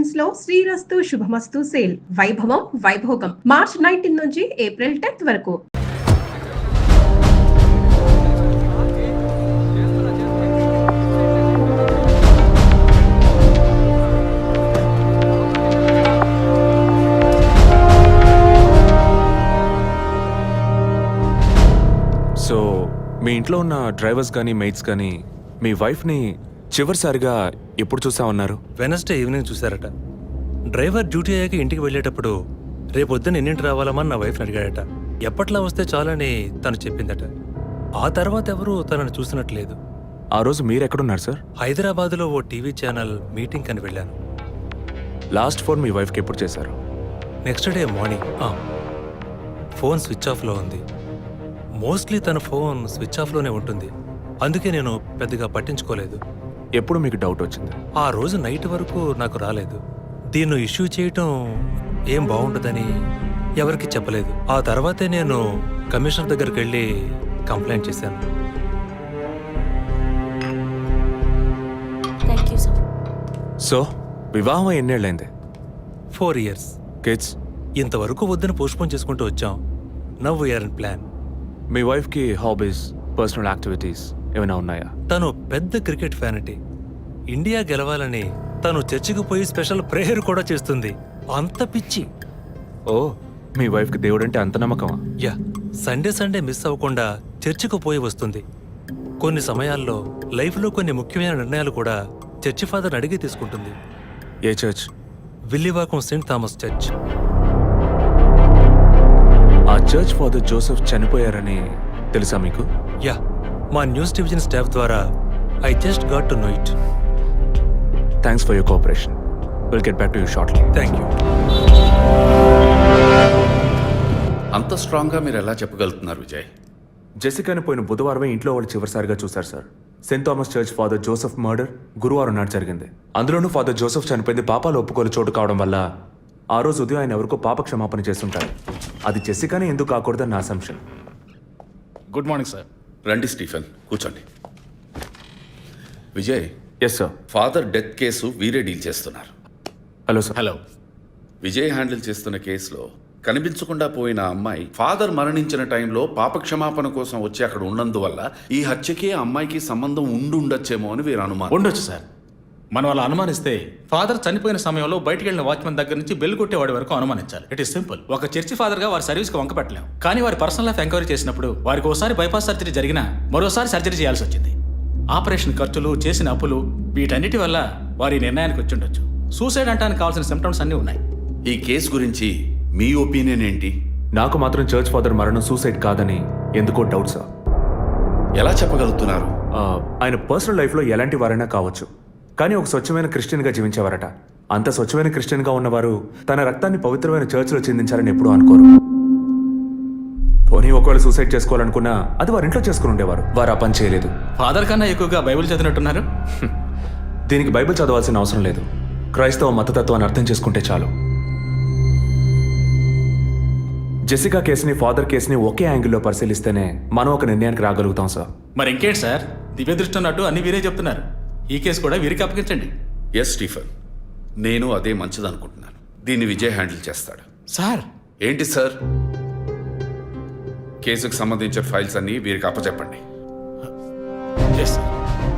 Collections లో శ్రీరస్తు శుభమస్తు sale వైభవం Vaibhogam March 19 నుంచి ఏప్రిల్ 10th వరకు. సో మీ ఇంట్లో ఉన్న డ్రైవర్స్ కానీ మెయిట్స్ కానీ మీ వైఫ్ని చివరిసారిగా ఎప్పుడు చూసా ఉన్నారు? వెనస్డే ఈవినింగ్ చూశారట. డ్రైవర్ డ్యూటీ అయ్యాక ఇంటికి వెళ్ళేటప్పుడు రేపొద్దున ఎన్నింటి రావాలమని నా వైఫ్ని అడిగాడట. ఎప్పట్లా వస్తే చాలని తను చెప్పిందట. ఆ తర్వాత ఎవరూ తనను చూసినట్లేదు. ఆ రోజు మీరు ఎక్కడున్నారు సార్? హైదరాబాద్లో ఓ టీవీ ఛానల్ మీటింగ్ అని వెళ్ళాను. లాస్ట్ ఫోన్ మీ వైఫ్కి ఎప్పుడు చేశారు? Next day morning. Phone switch ఆఫ్లో ఉంది. మోస్ట్లీ తన ఫోన్ స్విచ్ ఆఫ్లోనే ఉంటుంది. అందుకే నేను పెద్దగా పట్టించుకోలేదు. ఎప్పుడు మీకు డౌట్ వచ్చింది? ఆ రోజు నైట్ వరకు నాకు రాలేదు. దీన్ని ఇష్యూ చేయటం ఏం బాగుంటుందని ఎవరికి చెప్పలేదు. ఆ తర్వాతే నేను కమిషనర్ దగ్గరికి వెళ్ళి కంప్లైంట్ చేశాను. సో వివాహం ఎన్నేళ్ళైంది? 4 years. కిడ్స్? ఇంతవరకు వద్దని పోస్ట్పోన్ చేసుకుంటూ వచ్చాం. Now we are in plan. మీ వైఫ్కి హాబీస్, పర్సనల్ యాక్టివిటీస్ ఏమైనా ఉన్నాయా? తను పెద్ద క్రికెట్ ఫ్యానిటీ. ఇండియా గెలవాలని తను చర్చికి పోయి స్పెషల్ ప్రేయర్ కూడా చేస్తుంది. అంత పిచ్చి. ఓ, మీ వైఫ్కి దేవుడంటే అంత నమ్మకమా? యా, సండే మిస్ అవ్వకుండా చర్చికి పోయి వస్తుంది. కొన్ని సమయాల్లో లైఫ్లో కొన్ని ముఖ్యమైన నిర్ణయాలు కూడా చర్చి ఫాదర్ని అడిగి తీసుకుంటుంది. ఏ church? Villivakkam Saint Thomas church. ఆ చర్చ్ ఫాదర్ జోసెఫ్ చనిపోయారని తెలుసా మీకు? యా, మా న్యూస్ డివిజన్ స్టాఫ్ ద్వారా I just got to know it. Thanks for your cooperation. Will get back to you shortly. Thank you. అంత స్ట్రాంగ్గా మీరు ఎలా చెప్పగలుగుతున్నారు విజయ్? జెసికాని పోయిన బుధవారమే ఇంట్లో వాళ్ళు చివరిసారిగా చూశారు sir. Saint Thomas church father Joseph murder గురువారం నాడు జరిగింది. అందులోనూ ఫాదర్ జోసెఫ్ చనిపోయింది పాపాలు ఒప్పుకోలు చోటు కావడం వల్ల ఆ రోజు ఉదయం ఆయన ఎవరికో పాప క్షమాపణ చేస్తుంటారు. అది జెసికానే ఎందుకు కాకూడదని నా అసంప్షన్. Good morning sir. రండి స్టీఫెన్, కూర్చోండి. Vijay, yes sir. Father death case వీరే డీల్ చేస్తున్నారు. Hello sir. Hello. Vijay handle చేస్తున్న కేసులో కనిపించకుండా పోయిన అమ్మాయి ఫాదర్ మరణించిన టైంలో పాప క్షమాపణ కోసం వచ్చి అక్కడ ఉన్నందువల్ల ఈ హత్యకి ఆ అమ్మాయికి సంబంధం ఉండొచ్చేమో అని వీరు అనుమానం. ఉండొచ్చు సార్. మనం అలా అనుమానిస్తే ఫాదర్ చనిపోయిన సమయంలో బయటికి వెళ్ళిన వాచ్మెన్ దగ్గర నుంచి బెల్ కొట్టేవాడి వరకు అనుమానించాలి. It is simple. ఒక చర్చి ఫాదర్ గా వారి సర్వీస్ కి వంక పెట్టలేం. కానీ వారి పర్సనల్ లైఫ్ ఎంక్వైరీ చేసినప్పుడు వారికి ఒకసారి బైపాస్ సర్జరీ జరిగినా మరోసారి సర్జరీ చేయాల్సి వచ్చింది. ఆపరేషన్ ఖర్చులు, చేసిన అప్పులు, వీటన్నిటి వల్ల వారి నిర్ణయానికి వచ్చి ఉండొచ్చు. సూసైడ్ అంటానికి కావాల్సిన సిమ్టమ్స్ అన్నీ ఉన్నాయి. ఈ కేసు గురించి మీ ఒపీనియన్ ఏంటి? నాకు మాత్రం చర్చ్ ఫాదర్ మరణం సూసైడ్ కాదని ఎందుకో డౌట్ సార్. ఎలా చెప్పగలుగుతున్నారు? ఆయన పర్సనల్ లైఫ్లో ఎలాంటి వారైనా కావచ్చు, కానీ ఒక స్వచ్ఛమైన క్రిస్టియన్గా జీవించేవారట. అంత స్వచ్ఛమైన క్రిస్టియన్గా ఉన్నవారు తన రక్తాన్ని పవిత్రమైన చర్చ్లో చెందించాలని ఎప్పుడూ అనుకోరు. పోనీ ఒకవేళ సూసైడ్ చేసుకోవాలనుకున్నా అది వారి ఇంట్లో చేసుకుని ఉండేవారు. వారు ఆ పని చేయలేదు. ఫాదర్ కన్నా ఎక్కువగా బైబిల్ చదివినట్టున్నారు. దీనికి బైబిల్ చదవాల్సిన అవసరం లేదు. క్రైస్తవ మతతత్వాన్ని అర్థం చేసుకుంటే చాలు. జెసికా కేసుని, ఫాదర్ కేసుని ఒకే యాంగిల్లో పరిశీలిస్తేనే మనం ఒక నిర్ణయానికి రాగలుగుతాం సార్. మరి ఇంకేంటి సార్, దివ్య దృష్టి ఉన్నట్టు అన్ని వీరే చెప్తున్నారు. ఈ కేసు కూడా వీరికి అప్పగించండి. ఎస్ స్టీఫెన్, నేను అదే మంచిదనుకుంటున్నాను. దీన్ని విజయ్ హ్యాండిల్ చేస్తాడు. సార్. ఏంటి సార్? కేసుకు సంబంధించిన ఫైల్స్ అన్ని వీరికి అప్పచెప్పండి.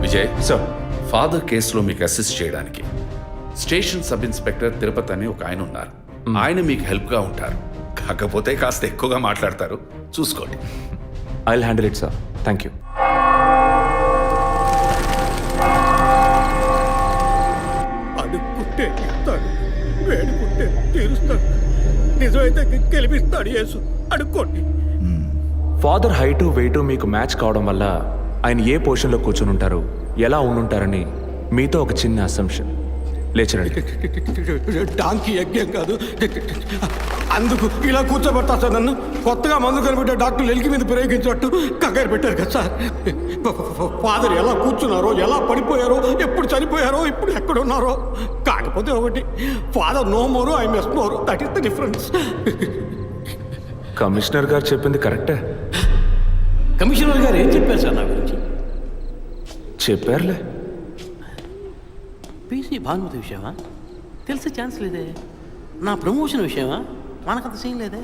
విజయ్ సార్, ఫాదర్ కేసులో మీకు అసిస్ట్ చేయడానికి స్టేషన్ సబ్ ఇన్స్పెక్టర్ తిరుపతి అని ఒక ఆయన ఉన్నారు. ఆయన మీకు హెల్ప్గా ఉంటారు. కాకపోతే కాస్త ఎక్కువగా మాట్లాడతారు, చూసుకోండి. I will handle it sir. Thank you. అడుక్కుంటే ఇస్తాడు, వేడుకుంటే తీరుస్తాడు, నిజమైతే గెలిపిస్తాడు యేసు. అడుక్కోండి. ఫాదర్ హైటు వెయిటు మీకు మ్యాచ్ కావడం వల్ల ఆయన ఏ పొజిషన్లో కూర్చుని ఉంటారు, ఎలా ఉండుంటారని మీతో ఒక చిన్న అసంప్షన్. లేచరండి. డాంకీ యజ్ఞం కాదు, అందుకు ఇలా కూర్చోబెడతా సార్. నన్ను కొత్తగా మందు కనిపెట్టే డాక్టర్లు ఎలికి మీద ప్రయోగించినట్టు కంగారు పెట్టారు కదా సార్. ఫాదర్ ఎలా కూర్చున్నారో, ఎలా పడిపోయారో, ఎప్పుడు చనిపోయారో, ఇప్పుడు ఎక్కడున్నారో. కాకపోతే ఒకటి, father no more, I mess more. That is the difference. Commissioner గారు చెప్పింది కరెక్టే. కమిషనర్ గారు ఏం చెప్పారు సార్ నా గురించి? చెప్పారులే. పీసీ భానుమతి విషయమా? తెలిసే ఛాన్స్ లేదే. నా ప్రమోషన్ విషయమా? మనకంత సీన్ లేదే.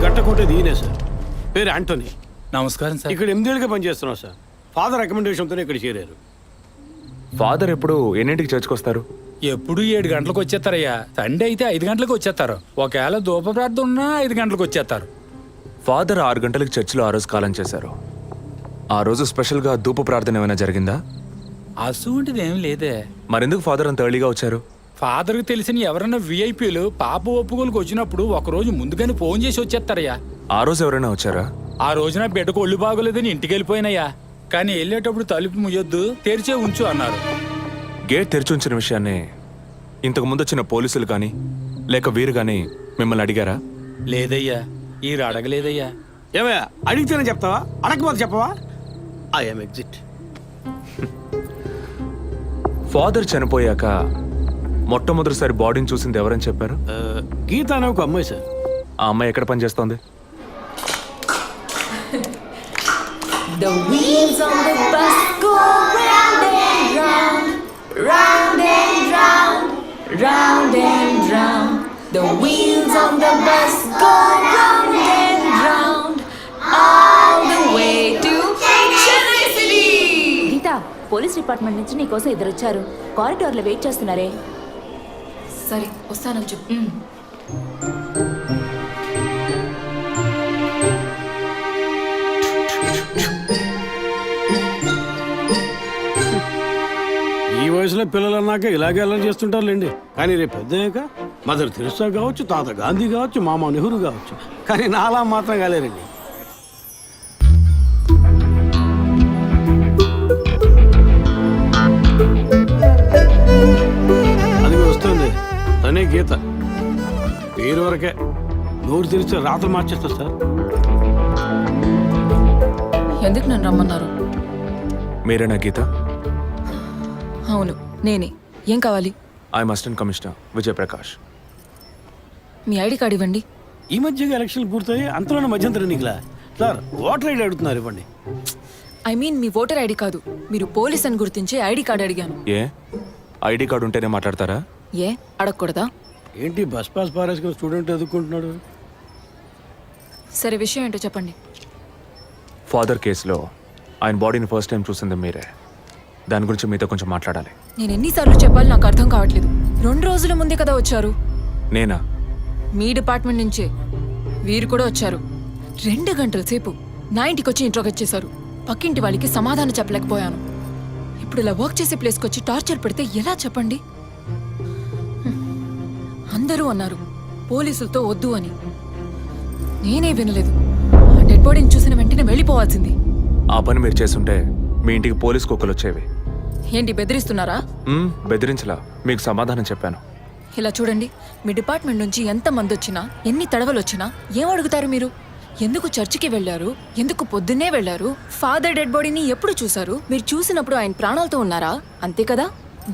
గట్టకోటేది ఈయనే సార్. పేరు యాంటోనీ. నమస్కారం సార్. ఇక్కడ 8 ఏళ్ళుగా పనిచేస్తున్నాం సార్. ఫాదర్ రికమెండేషన్తోనే ఇక్కడ చేరారు. ఫాదర్ ఎప్పుడు ఎన్నింటికి చర్చ్కి వస్తారు? ఎప్పుడు 7 గంటలకు వచ్చేస్తారయ్యా. సండే అయితే 5 గంటలకు వచ్చేస్తారు. ఒకవేళ ధూప ప్రార్థన ఉన్నా 5 గంటలకు వచ్చేస్తారు. ఫాదర్ 6 గంటలకు చర్చిలో ఆ రోజు కాలం చేశారు. ఆ రోజు స్పెషల్గా ధూప ప్రార్థన ఏమైనా జరిగిందా? అసువంటిది ఏం లేదే. మరెందుకు ఫాదర్ అంత ఎర్లీగా వచ్చారు? ఫాదర్కి తెలిసిన ఎవరైనా విఐపీలు పాప ఒప్పుకోలకు వచ్చినప్పుడు ఒకరోజు ముందుగానే ఫోన్ చేసి వచ్చేస్తారయ్యా. ఆ రోజు ఎవరైనా వచ్చారా? ఆ రోజున బిడ్డకు ఒళ్ళు బాగోలేదని ఇంటికి వెళ్ళిపోయినయ్యా. కానీ వెళ్ళేటప్పుడు తలుపు ముయ్యొద్దు, తెరిచే ఉంచు అన్నారు. గేట్ తెరిచి ఉంచిన విషయాన్ని ఇంతకు ముందు వచ్చిన పోలీసులు కానీ లేక వీరు కానీ మిమ్మల్ని అడిగారా? లేదయ్యా, ఈ అడగలేదయ్యా. ఏమయ్యా అడిగితేనే చెప్తావా, అడగకపోతే చెప్పవా? I'm exit. ఫాదర్ చనిపోయాక మొట్టమొదటిసారి బాడీని చూసింది ఎవరని చెప్పారు? గీత అనే ఒక అమ్మాయి సార్. ఆ అమ్మాయి ఎక్కడ పనిచేస్తోంది? The wheels on the bus go round and round, round and round, round and round. The wheels on the bus go round and round, all the way to Chennai City. Geetha, police department నుంచి నీకోసం ఇద్దరు వచ్చారు. కారిడార్లో wait చేస్తున్నారే. సరే వస్తానని చెప్పు. ఈ వయసులో పిల్లలు అన్నాక ఇలాగే అల్లరి చేస్తుంటారులేండి. కానీ రేపు పెద్దయ్యాక మదర్ తెరిసా కావచ్చు, తాత గాంధీ కావచ్చు, మామ నెహ్రూ కావచ్చు, కానీ నాలా మాత్రం కాలేరండి. అది వస్తుంది తనే గీత. పేరు వరకే, నోరు తెరిస్తే రాత్రి మార్చేస్తా సార్. ఎందుకు నన్ను రమ్మన్నారు? మీరేనా గీత? అవును నేనే. ఏం కావాలి? I'm assistant commissioner Vijay Prakash. Me ID card ఇవ్వండి. ఈ మధ్యగా ఎలక్షన్లు పూర్తయి అంతలోనే మధ్యంతర ఎన్నికలా సార్? ఓటర్ ఐడి అడుగుతున్నారు, ఇవ్వండి. I mean me voter ID కాదు, మీరు పోలీస్ అని గుర్తించే ఐడి కార్డ్ అడిగాను. ఏ ఐడి కార్డు ఉంటేనే మాట్లాడతారా? ఏ అడగకూడదా? ఏంటి బస్ పాస్ పారేసుకుని స్టూడెంట్ ఎదుర్కొంటున్నాడు? సరే విషయం ఏంటో చెప్పండి. ఫాదర్ కేసులో ఆయన బాడీని ఫస్ట్ టైం చూసింది మీరే. దాని గురించి మీతో కొంచెం మాట్లాడాలి. నేను ఎన్నిసార్లు చెప్పాలి, నాకు అర్థం కావట్లేదు. 2 రోజుల ముందే కదా వచ్చారు. నేనా? మీ డిపార్ట్మెంట్ నుంచే వీరు కూడా వచ్చారు. 2 గంటల సేపు నా ఇంటికి వచ్చి ఇంట్రోగేట్ చేశారు. పక్కింటి వాళ్ళకి సమాధానం చెప్పలేకపోయాను. ఇప్పుడు ఇలా వర్క్ చేసే ప్లేస్కి వచ్చి టార్చర్ పెడితే ఎలా చెప్పండి? అందరూ అన్నారు పోలీసులతో వద్దు అని. నేనే వినలేదు. ఆ డెడ్ బాడీని చూసిన వెంటనే వెళ్ళిపోవాల్సింది. ఆ పని మీరు చేస్తుంటే మీ ఇంటికి పోలీస్ కుక్కలు వచ్చేవి. ఏంటి బెదిరిస్తున్నారా? బెదిరించలా, మీకు సమాధానం చెప్పాను. ఇలా చూడండి, మీ డిపార్ట్మెంట్ నుంచి ఎంతమంది వచ్చినా, ఎన్ని తడవలు వచ్చినా ఏం అడుగుతారు మీరు? ఎందుకు చర్చికి వెళ్ళారు? ఎందుకు పొద్దున్నే వెళ్ళారు? ఫాదర్ డెడ్ బాడీని ఎప్పుడు చూశారు? మీరు చూసినప్పుడు ఆయన ప్రాణాలతో ఉన్నారా? అంతే కదా.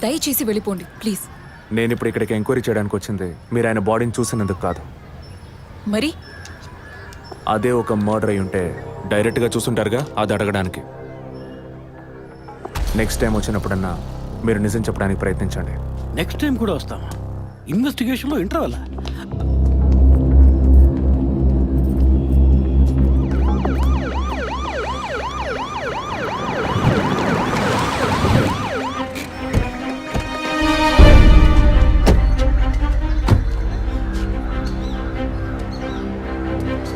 దయచేసి వెళ్ళిపోండి ప్లీజ్. నేను ఇప్పుడు ఇక్కడికి ఎంక్వైరీ చేయడానికి వచ్చింది మీరు ఆయన బాడీని చూసినందుకు కాదు. మరి అదే ఒక మర్డర్ అయి ఉంటే డైరెక్ట్గా చూసుంటారుగా, అది అడగడానికి. నెక్స్ట్ టైం వచ్చినప్పుడన్నా మీరు నిజం చెప్పడానికి ప్రయత్నించండి. నెక్స్ట్ టైం కూడా వస్తామా? ఇన్వెస్టిగేషన్లో ఇంటర్వల్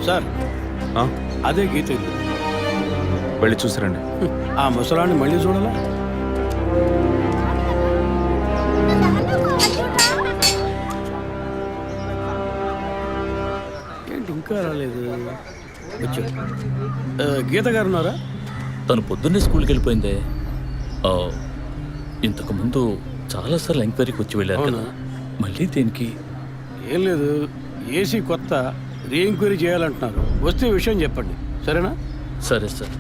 సార్ ఆ? అదే గీత ఇల్లు. వెళ్ళి చూసిరండి. ఆ ముసలాన్ని మళ్ళీ చూడాలా? ఏంటి ఇంకా రాలేదు? వచ్చాడు. గీత గారు ఉన్నారా? తను పొద్దున్నే స్కూల్కి వెళ్ళిపోయిందే. ఇంతకు ముందు చాలాసార్లు ఎంక్వైరీకి వచ్చి వెళ్ళారు కదా, మళ్ళీ దేనికి? ఏం లేదు, ఏసీ కొత్త రీఎంక్వైరీ చేయాలంటున్నారు. వస్తే విషయం చెప్పండి, సరేనా? సరే సార్.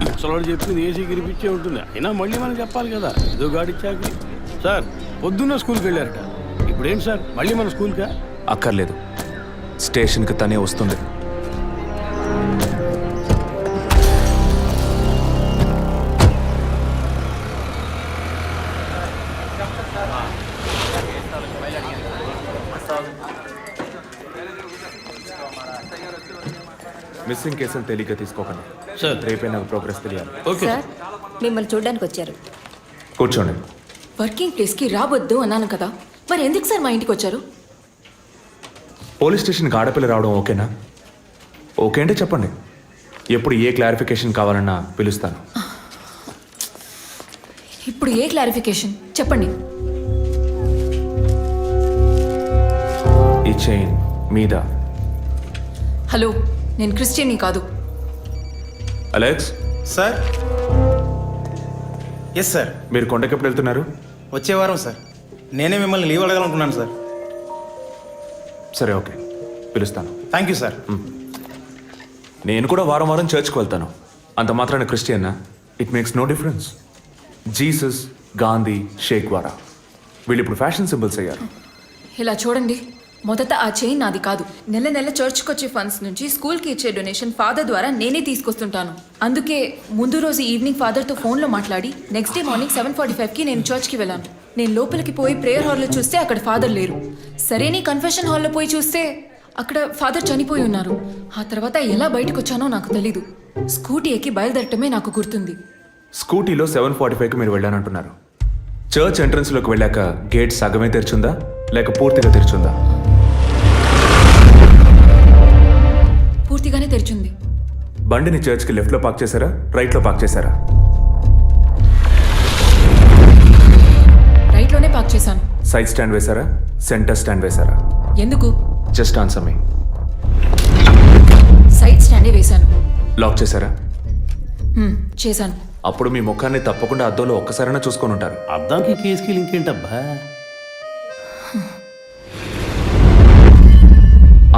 ముసలాడు చెప్పింది ఏసీ గిరిపించే ఉంటుంది, అయినా మళ్ళీ మనం చెప్పాలి కదా, ఏదో గాడిచ్చాక. సార్ పొద్దున్న స్కూల్కి వెళ్ళారట, ఇప్పుడేంటి సార్ మళ్ళీ మన స్కూల్కా? అక్కర్లేదు, స్టేషన్కి తనే వస్తుంది. మిస్సింగ్ కేసులు తేలిగ్గా తీసుకోకండి సార్. రేపే నాకు ప్రోగ్రెస్ తెలియాలి. ఓకే సార్ మిమ్మల్ని చూడడానికి వచ్చారు. కూర్చోండి. వర్కింగ్ ప్లేస్కి రావద్దు అన్నాను కదా, మరి ఎందుకు సార్ మా ఇంటికి వచ్చారు? పోలీస్ స్టేషన్కి ఆడపిల్ల రావడం ఓకేనా? ఓకే అంటే చెప్పండి, ఎప్పుడు ఏ క్లారిఫికేషన్ కావాలన్నా పిలుస్తాను. ఇప్పుడు ఏ క్లారిఫికేషన్ చెప్పండి. ఈ చైన్ మీద. హలో, నేను క్రిస్టియన్ని కాదు. Alex, sir. Yes sir. మీరు కొండకి ఎప్పుడు వెళ్తున్నారు? వచ్చే వారం సార్. నేనే మిమ్మల్ని లీవ్ అడగాలనుకున్నాను సార్. సరే, ఓకే, పిలుస్తాను. Thank you sir. నేను కూడా వారం వారం చర్చ్కి వెళ్తాను. అంత మాత్రాన క్రిస్టియన్నా? It makes no difference. Jesus, Gandhi, షేక్ వారా వీళ్ళు ఇప్పుడు ఫ్యాషన్ సింబల్స్ అయ్యారు. ఇలా చూడండి, మొదట ఆ చైన్ నాది కాదు. నెల నెల చర్చ్కి వచ్చే ఫండ్స్ నుంచి స్కూల్కి ఇచ్చే డొనేషన్ ఫాదర్ ద్వారా నేనే తీసుకొస్తుంటాను. అందుకే ముందు రోజు ఈవినింగ్ ఫాదర్తో ఫోన్లో మాట్లాడి నెక్స్ట్ డే మార్నింగ్ 7:45కి నేను చర్చ్కి వెళ్ళాను. నేను లోపలికి పోయి ప్రేయర్ హాల్లో చూస్తే అక్కడ ఫాదర్ లేరు. సరేని కన్ఫెషన్ హాల్లో పోయి చూస్తే అక్కడ ఫాదర్ చనిపోయి ఉన్నారు. ఆ తర్వాత ఎలా బయటకు వచ్చానో నాకు తెలీదు. స్కూటీ ఎక్కి బయలుదేరటమే నాకు గుర్తుంది. స్కూటీలో 7:45కి మీరు వెళ్ళానంటున్నారు. చర్చ్ ఎంట్రన్స్లోకి వెళ్ళాక గేట్ సగమే తెరిచుందా లేక పూర్తిగా తెరిచుందా? పూర్తిగానే తెరిచింది. బండిని చర్చ్కి లెఫ్ట్లో పార్క్ చేశారా, రైట్లో పార్క్ చేశారా? రైట్లోనే పార్క్ చేశాను. సైడ్ స్టాండ్ వేశారా, సెంటర్ స్టాండ్ వేశారా? ఎందుకు? జస్ట్ ఆన్సర్ మీ. సైడ్ స్టాండే వేశాను. లాక్ చేశారా? చేశాను. అప్పుడు మీ ముఖాన్ని తప్పకుండా అద్దంలో ఒక్కసారైనా చూసుకొని ఉంటారు. అద్దానికి కేసుకి లింక్ ఏంటబ్బా?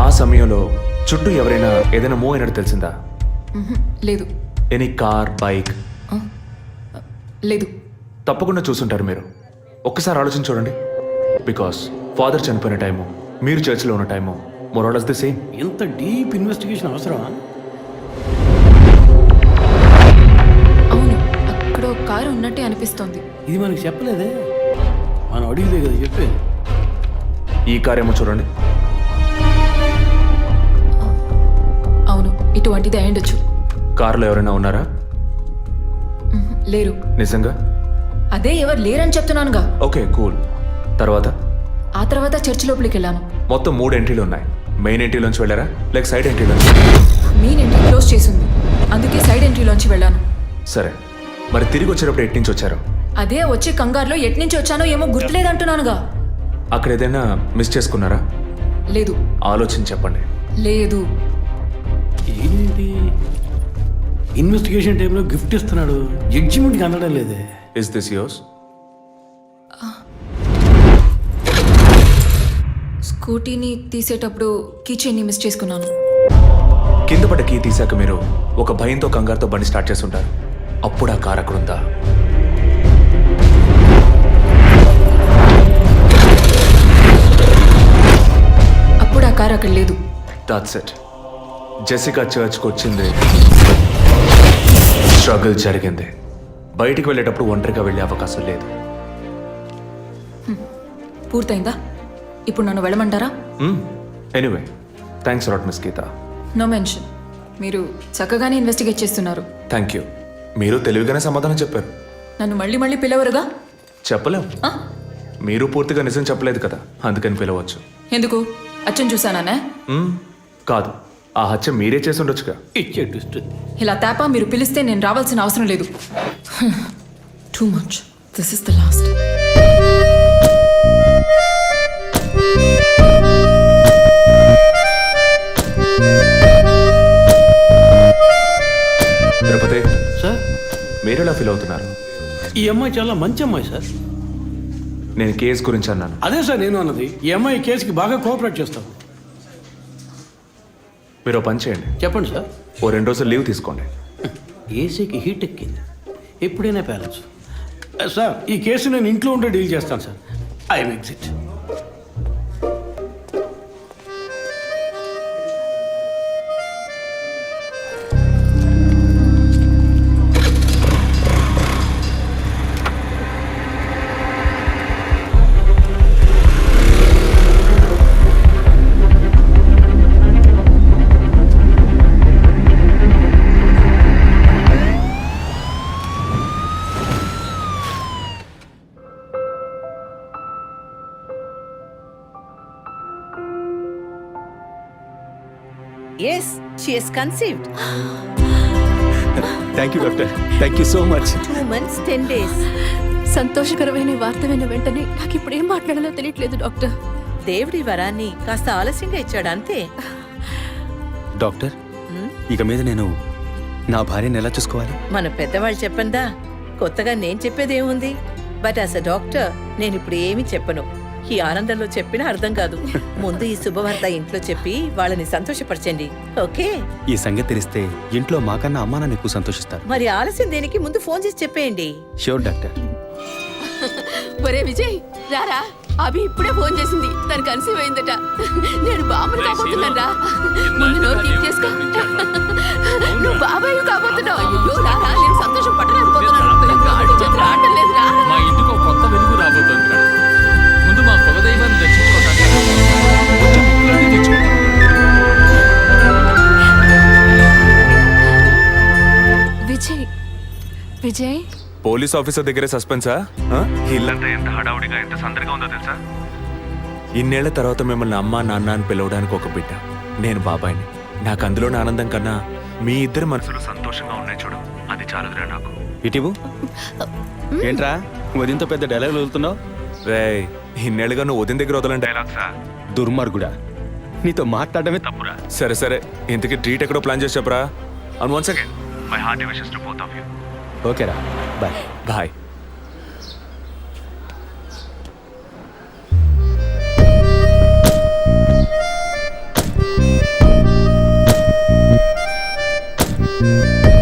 ఆ సమయంలో చుట్టూ ఎవరైనా ఏదైనా మూవ్ అయినట్టు తెలిసిందా? లేదు. Any car, bike? లేదు. తప్పకుండా చూసుంటారు మీరు. ఒక్కసారి ఆలోచించి చూడండి. బికాస్ ఫాదర్ చనిపోయిన టైము, మీరు చర్చిలో ఉన్న టైము మోరాలస్ ది సేమ్. ఎంత డీప్ ఇన్వెస్టిగేషన్ అవసరమా? అవును, అక్కడ ఒక కారు ఉన్నట్టే అనిపిస్తోంది. ఇది మనకి చెప్పలేదే, మనం అడిగితే కదా చెప్పేది. ఈ కార్ ఏమో చూడండి. అవును, ఇటువంటిది అయ్యుండొచ్చు. కారులో ఎవరైనా ఉన్నారా? లేరు. నిజంగా? అదే ఎవరు లేరని చెప్తున్నానుగా. Okay, cool. తర్వాత? ఆ తర్వాత చర్చి లోపలికి వెళ్ళాను. మొత్తం 3 ఎంట్రీలు ఉన్నాయి. మెయిన్ ఎంట్రీలోంచి వెళ్ళారా లేక సైడ్ ఎంట్రీలోంచి? మెయిన్ ఎంట్రీ క్లోజ్ చేసింది, అందుకే సైడ్ ఎంట్రీలోంచి వెళ్ళాను. సరే, మరి తిరిగి వచ్చేటప్పుడు ఎటు నుంచి వచ్చారు? అదే వచ్చే కంగారులో ఎట్నుంచి వచ్చానో ఏమో గుర్తులేదంటున్నానుగా. అక్కడ ఏదైనా మిస్ చేసుకున్నారా? లేదు. ఆలోచించి చెప్పండి. లేదు. ఏంటి ఇన్వెస్టిగేషన్ టైంలో గిఫ్ట్ ఇస్తున్నాడు, జడ్జిమెంట్కి అందడం లేదే. Is this yours? స్కూటీని తీసేటప్పుడు కీ చైన్ని మిస్ చేసుకున్నాను. కింద పడ్డ కీ తీసాక మీరు ఒక భయంతో కంగారుతో బండి స్టార్ట్ చేస్తుంటారు. అప్పుడు ఆ కార్ అక్కడ ఉందా? అప్పుడు ఆ కార్ అక్కడ లేదు. That's it. జెసికా చర్చ్కి వచ్చింది, స్ట్రగుల్ జరిగింది. బయటికి వెళ్ళేటప్పుడు ఒంటరిగా వెళ్ళే అవకాశం లేదు. పూర్తయిందా? ఇప్పుడు నన్ను వెళ్ళమంటారా? Anyway, thanks lot miss Geetha. No mention. మీరు చక్కగానే ఇన్వెస్టిగేట్ చేస్తున్నారు. Thank you. మీరు తెలివిగానే సమాధానం చెప్పారు. నన్ను మళ్ళీ మళ్ళీ పిలవరుగా? చెప్పలేం. మీరు పూర్తిగా నిజం చెప్పలేదు కదా, అందుకని పిలవచ్చు. ఎందుకు? అచ్చం చూసానా? కాదు, ఆ హత్య మీరే చేసి ఉండొచ్చుగా. ఇచ్చే ట్విస్ట్. ఇలా తేపా మీరు పిలిస్తే నేను రావాల్సిన అవసరం లేదు. Too much. This is the last. Tirupati, sir, మీరు ఎలా ఫీల్ అవుతున్నారు? ఈ అమ్మాయి చాలా మంచి అమ్మాయి సార్. నేను కేసు గురించి అన్నాను. అదే సార్ నేను అన్నది. ఈ అమ్మాయి కేసుకి బాగా కోఆపరేట్ చేస్తాం. మీరు ఓ పని చేయండి, చెప్పండి సార్. ఓ 2 రోజులు లీవ్ తీసుకోండి. ఏసీకి హీట్ ఎక్కింది, ఎప్పుడైనా పేలచ్చు. సార్, ఈ కేసు నేను ఇంట్లో ఉండే డీల్ చేస్తాను sir. I'm exit. Yes, she is conceived. Thank you doctor, thank you so much. 2 months, 10 days. సంతోషకరమైన వార్త విన్న వెంటనే నాకు ఇప్పుడు ఏం మాట్లాడాలో తెలియట్లేదు డాక్టర్. దేవుడి వరాన్ని కాస్త ఆలస్యంగా ఇచ్చాడు అంతే. డాక్టర్, ఇక మీద నేను నా భార్యను ఎలా చూసుకోవాలి? మన పెద్దవాళ్ళు చెప్పందా, కొత్తగా నేను చెప్పేదేముంది. బట్ యాజ్ అ డాక్టర్ నేను ఇప్పుడు ఏమీ చెప్పను. ఈ ఆనందంలో చెప్పినా అర్థం కాదు. ముందు ఈ శుభవార్త ఇంట్లో చెప్పి వాళ్ళని సంతోషపరచండి, ఓకే? ఈ సంగతి తెలిస్తే ఇంట్లో మాకన్నా అమ్మా నాన్న ఎక్కువ సంతోషిస్తారు. మరి ఆలస్యం దేనికి, ముందు ఫోన్ చేసి చెప్పేయండి. Sure doctor. ఒరే విజయ్, రారా. అభి ఇప్పుడే ఫోన్ చేసింది, తను కన్సీవ్ అయిందట. నేను బాబుని కాబోతున్నాను రా. ముందు నోరు తీపి చేసుకో. నువ్వు బాబాయ్ కాబోతున్నావు. అయ్యో రారా, నేను సంతోషం పట్టలేకపోతున్నాను. గాడి చేతులు ఆడటం లేదు రా. మా ఇంటికి ఒక కొత్త వెలుగు రాబోతోంది మేడం. ముందు మా కులదైవాన్ని దర్శించుకోవడానికి కొంచెం ముక్కులన్నీ తెచ్చుకుంటాం. విజయ్, విజయ్, పోలీస్ ఆఫీసర్ దగ్గరే సస్పెన్సా? ఇల్లంతా ఎంత హడావుడిగా, ఎంత సందడిగా ఉందో తెలుసా? ఇన్నేళ్ల తర్వాత మిమ్మల్ని అమ్మా నాన్న అని పిలవడానికి ఒక బిడ్డ, నేను బాబాయిని. నాకు అందులోని ఆనందం కన్నా మీ ఇద్దరు మనసులు సంతోషంగా ఉన్నాయి చూడు, అది చాలుదురా నాకు. ఇటీవు ఏంట్రా ఉదయంతో పెద్ద డైలాగ్ వదులుతున్నావు? రే, ఇన్నేళ్ళుగా నువ్వు ఉదయం దగ్గర వదలని డైలాగ్సా? దుర్మార్గుడా, నీతో మాట్లాడమే తప్పురా. సరే సరే, ఇంతకీ ట్రీట్ ఎక్కడో ప్లాన్ చేసి చెప్పరా. And once again my hearty wishes to both of you. ఓకేరా, బాయ్. బాయ్.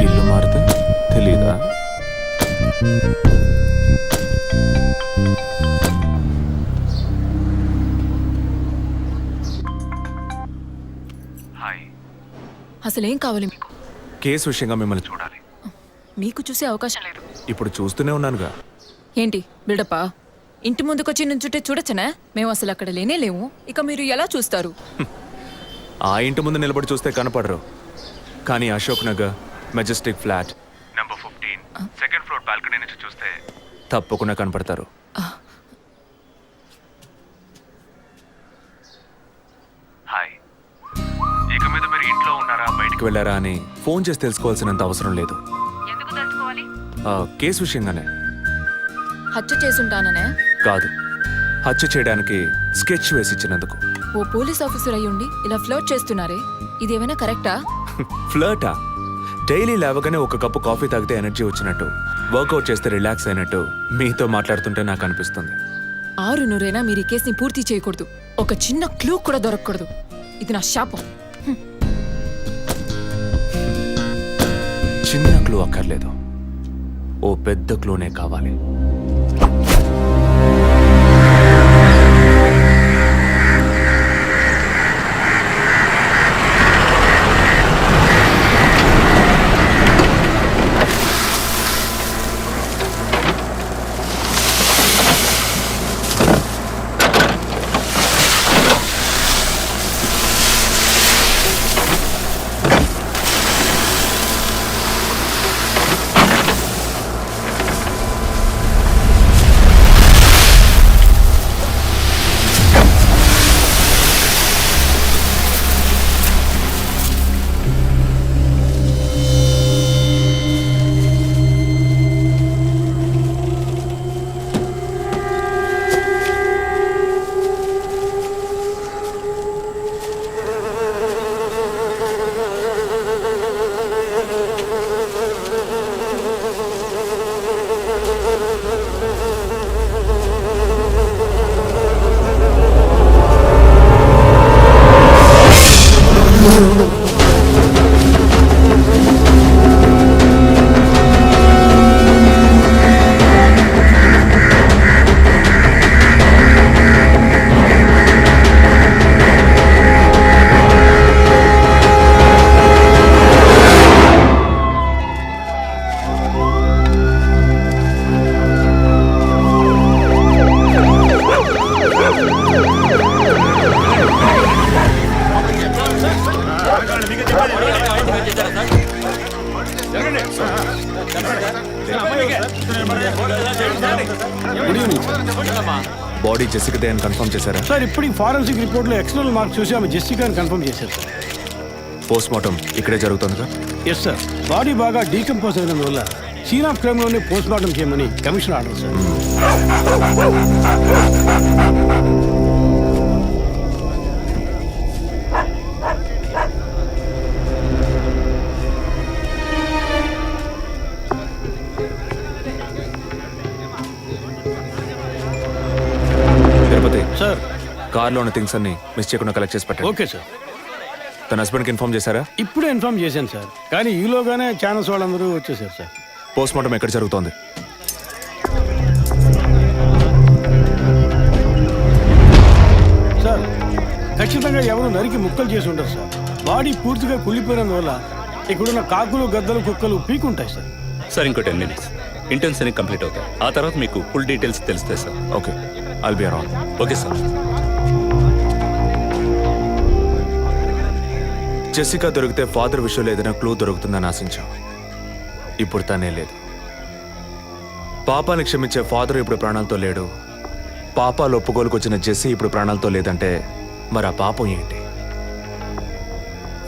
ఇల్లు మారితే తెలీదా? హాయ్. అసలేం కావాలి మీకు? కేసు విషయంగా మిమ్మల్ని చూడాలి. మీకు చూసే అవకాశం లేదు. ఇప్పుడు చూస్తూనే ఉన్నానుగా. ఏంటి బిల్డప్పా? ఇంటి ముందుకొచ్చి నుంచుంటే చూడొచ్చనా? మేము అసలు అక్కడ లేనే లేము. ఇక మీరు ఎలా చూస్తారు? ఆ ఇంటి ముందు నిలబడి చూస్తే కనపడరు, కానీ Ashok Nagar Majestic flat number 15 second floor balcony నుంచి చూస్తే తప్పకుండా కనపడతారు. హాయ్. ఇక మీద మీరు ఇంట్లో ఉన్నారా, బయటికి వెళ్ళారా అని ఫోన్ చేసి తెలుసుకోవాల్సినంత అవసరం లేదు. ఎందుకు తెలుసుకోవాలి? కేసు విషయంగానే. హత్య చేసుంటాననే? కాదు, హత్య చేయడానికి స్కెచ్ వేసి ఇచ్చినందుకు. ఓ పోలీస్ ఆఫీసర్ అయ్యుండి ఇలా ఫ్లర్ట్ చేస్తున్నారే, ఇదేమైనా కరెక్టా? ఫ్లర్టా? డైలీ లేవగానే ఒక కప్పు కాఫీ తాగితే ఎనర్జీ వచ్చినట్టు, వర్కౌట్ చేస్తే రిలాక్స్ అయినట్టు మీతో మాట్లాడుతుంటే నాకు అనిపిస్తుంది. 6 మీరు ఈ కేసుని పూర్తి చేయకూడదు. ఒక చిన్న క్లూ కూడా దొరకకూడదు. ఇది నా శాపం. చిన్న క్లూ అక్కర్లేదు, ఓ పెద్ద క్లూనే కావాలి. బాడీ జెసికాదే అని కన్ఫర్మ్ చేశారా? సార్ ఇప్పటికి ఫారెన్సిక్ రిపోర్ట్లో ఎక్స్టర్నల్ మార్క్స్ చూసి ఆమె జెసికా అని కన్ఫర్మ్ చేశారు సార్. పోస్ట్ మార్టం ఇక్కడే జరుగుతుందిగా? Yes sir. బాడీ బాగా డీకంపోజ్ అయినందువల్ల సీన్ ఆఫ్ క్రైమ్లోనే పోస్ట్ మార్టం చేయమని commission order sir. Tirupati sir కార్లో ఉన్న థింగ్స్ అన్ని మిస్ చేయకుండా కలెక్ట్ చేసి పెట్టండి. Okay sir. తన హస్బెండ్కి ఇన్ఫార్మ్ చేశారా? ఇప్పుడే ఇన్ఫార్మ్ చేశాను సార్, కానీ ఈలోగానే ఛానల్స్ వాళ్ళందరూ వచ్చేసారు సార్. పోస్ట్ మార్టం ఎక్కడ జరుగుతోంది? సార్ ఖచ్చితంగా ఎవరు నరికి ముక్కలు చేసి ఉంటారు సార్. బాడీ పూర్తిగా కుళ్ళిపోయినందువల్ల ఇక్కడున్న కాకులు గద్దలు కుక్కలు పీకుంటాయి సార్. సార్ ఇంకో 10 minutes ఇంటర్న్స్ అన్ని కంప్లీట్ అవుతాయి. ఆ తర్వాత మీకు ఫుల్ డీటెయిల్స్ తెలుస్తాయి sir. Okay, I'll be around. Okay sir. Jessica దొరికితే ఫాదర్ విషయంలో ఏదైనా క్లూ దొరుకుతుందని ఆశించాం. ఇప్పుడు తనే లేదు. పాపాన్ని క్షమించే ఫాదర్ ఇప్పుడు ప్రాణాలతో లేడు. పాపాలు ఒప్పుకోలుకొచ్చిన జెస్సీ ఇప్పుడు ప్రాణాలతో లేదంటే మరి ఆ పాపం ఏంటి?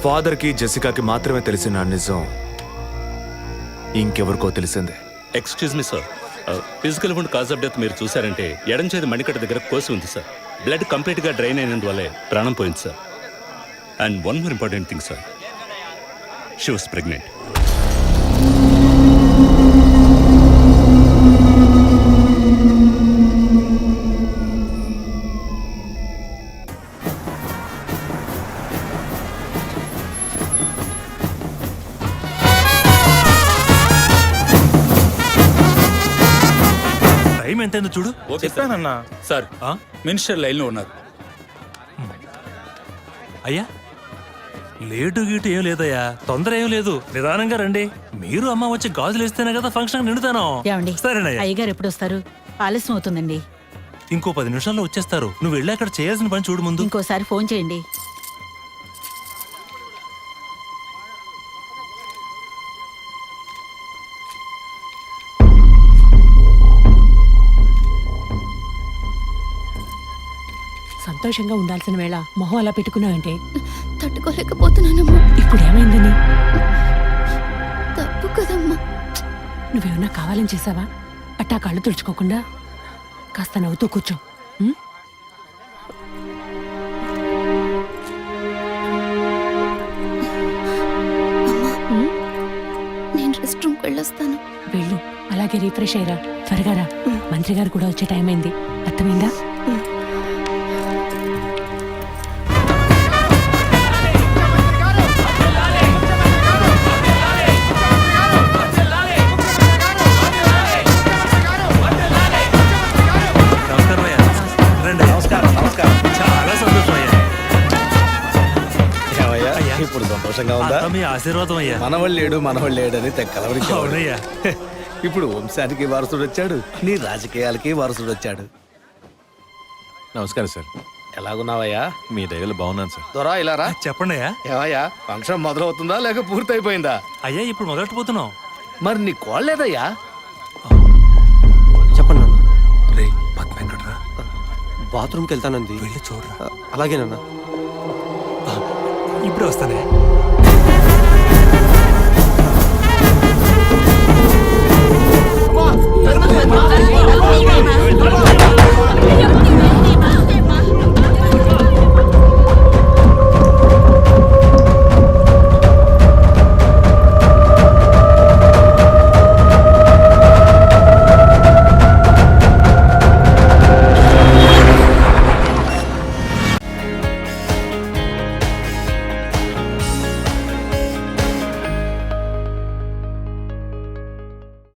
ఫాదర్కి జెసికాకి మాత్రమే తెలిసిన నిజం ఇంకెవరికో తెలిసిందే. Excuse me sir, physical wound cause of death మీరు చూసారంటే ఎడం చేతి మణికట్ట దగ్గర కోసి ఉంది సార్. బ్లడ్ కంప్లీట్గా డ్రైన్ అయినందువల్లే ప్రాణం పోయింది సార్. And one more important thing sir, she was pregnant. Time ఎంతైందో చూడు. చెప్పానన్నా సార్ మినిస్టర్ లైన్లో ఉన్నారు. అయ్యా లేటు గీటు ఏం లేదయ్యా, తొందర ఏం లేదు, నిదానంగా రండి. మీరు అమ్మ వచ్చి గాజులు వేస్తేనే కదా ఫంక్షన్ నిండుతాను. సరేనయ్యా. అయ్యగారు ఎప్పుడు వస్తారు? ఆలస్యం అవుతుందండి. ఇంకో 10 నిమిషాల్లో వచ్చేస్తారు. నువ్వు వెళ్ళి అక్కడ చేయాల్సిన పని చూడు ముందు. ఇంకోసారి ఫోన్ చేయండి. సంతోషంగా ఉండాల్సిన వేళ మొహం అలా పెట్టుకున్నావంటే తట్టుకోలేకపోతున్నానమ్మా. ఇప్పుడు ఏమైందని? తప్పు కదమ్మా. నువ్వేమన్నా కావాలని చేసావా? అట్టా కళ్ళు తుడుచుకోకుండా కాస్త నవ్వుతూ కూర్చో. ఉం? నేను రెస్ట్ రూమ్కి వెళ్ళొస్తాను. వెళ్ళు, అలాగే రిఫ్రెష్ అయ్యరా. త్వరగా రా, మంత్రి గారు కూడా వచ్చే టైం అయింది. అర్థమైందా? నమస్కారం అయ్యా. రండి. చాలా సంతోషం అయ్యా. అయ్యా, ఇప్పుడు సంతోషంగా ఉందా? అంతా మీ ఆశీర్వాదం అయ్యా. మనవాళ్ళు లేడు అని తెక్కలవరించి. అవునయ్యా. ఇప్పుడు వంశానికి వారసుడు వచ్చాడు, నీ రాజకీయాలకి వారసుడు వచ్చాడు. నమస్కారం సార్. ఎలాగున్నావయ్యా? మీ దయలో బాగున్నాను సార్. దొరా ఇలా రా. చెప్పండి అయ్యా. ఏవయ్యా, ఫంక్షన్ మొదలవుతుందా లేక పూర్తయిపోయిందా? అయ్యా ఇప్పుడు మొదలెట్టబోతున్నాం. మరి నీ కోళ్ళేదయ్యా? చెప్పండి నాన్న. రే పద్మ ఎక్కడరా? బాత్రూమ్కి వెళ్తానంది. వెళ్ళి చూడరా. అలాగేనన్నా. ఇప్పుడు వస్తానే. అయ్యో